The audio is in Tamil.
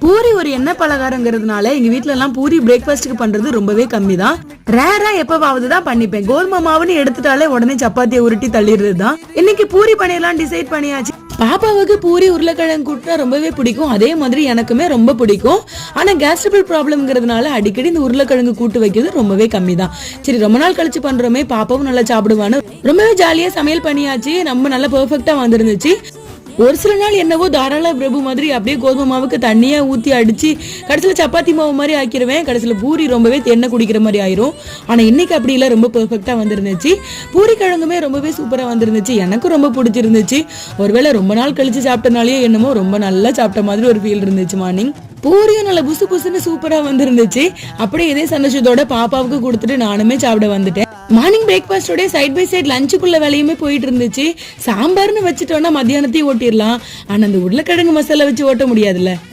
பூரி ஒரு எண்ணெய் பலகாரங்கிறதுனால எங்க வீட்ல எல்லாம் பூரி பிரேக்ஃபாஸ்ட்டுக்கு பண்றது ரொம்பவே கம்மி தான். ரேரா எப்பவாவது தான் பண்ணிப்பேன். கோதுமை மாவுன்னு எடுத்துட்டாலே உடனே சப்பாத்தியை உருட்டி தள்ளிடுறது தான். இன்னைக்கு பூரி பண்ணிடலாம் டிசைட் பண்ணியாச்சு. பாப்பாவுக்கு பூரி உருளைக்கிழங்கு கூட்டினா ரொம்பவே பிடிக்கும். அதே மாதிரி எனக்குமே ரொம்ப பிடிக்கும். ஆனா கேஸ்ட்ரபிள் ப்ராப்ளம்ங்கிறதுனால அடிக்கடி இந்த உருளைக்கிழங்கு கூட்டு வைக்கிறது ரொம்பவே கம்மி தான். சரி, ரொம்ப நாள் கழிச்சு பண்றோமே, பாப்பாவும் நல்லா சாப்பிடுவான்னு ரொம்பவே ஜாலியா சமையல் பண்ணியாச்சு. நம்ம நல்லா பெர்ஃபெக்ட்டா வந்துருந்துச்சு. ஒரு சில நாள் என்னவோ தாராள பிரபு மாதிரி அப்படியே கோதுமை மாவுக்கு தண்ணியா ஊத்தி அடிச்சு கடைசியில சப்பாத்தி மாவு மாதிரி ஆக்கிடுவேன். கடைசியில பூரி ரொம்பவே எண்ணெய் குடிக்கிற மாதிரி ஆயிரும். ஆனா இன்னைக்கு அப்படி இல்ல, ரொம்ப பெர்ஃபெக்ட்டா வந்துருந்துச்சு. பூரி கிழங்குமே ரொம்பவே சூப்பரா வந்துருந்துச்சு. எனக்கும் ரொம்ப பிடிச்சிருந்துச்சு. ஒருவேளை ரொம்ப நாள் கழிச்சு சாப்பிட்டனாலேயே என்னமோ ரொம்ப நல்லா சாப்பிட்ட மாதிரி ஒரு ஃபீல் இருந்துச்சு. மார்னிங் பூரியும் நல்ல புசு புசுன்னு சூப்பரா வந்துருந்துச்சு. அப்படியே இதே சந்தோஷத்தோட பாப்பாவுக்கு கொடுத்துட்டு நானுமே சாப்பிட வந்துட்டேன். மார்னிங் பிரேக்ஃபாஸ்டோட சைட் பை சைட் லஞ்சுக்குள்ள வேலையுமே போயிட்டு இருந்துச்சு. சாம்பார்னு வச்சுட்டோம்னா மத்தியானத்தையும் ஓட்டிடலாம். ஆனா அந்த உருளைக்கிழங்கு மசாலா வச்சு ஓட்ட முடியாதுல்ல.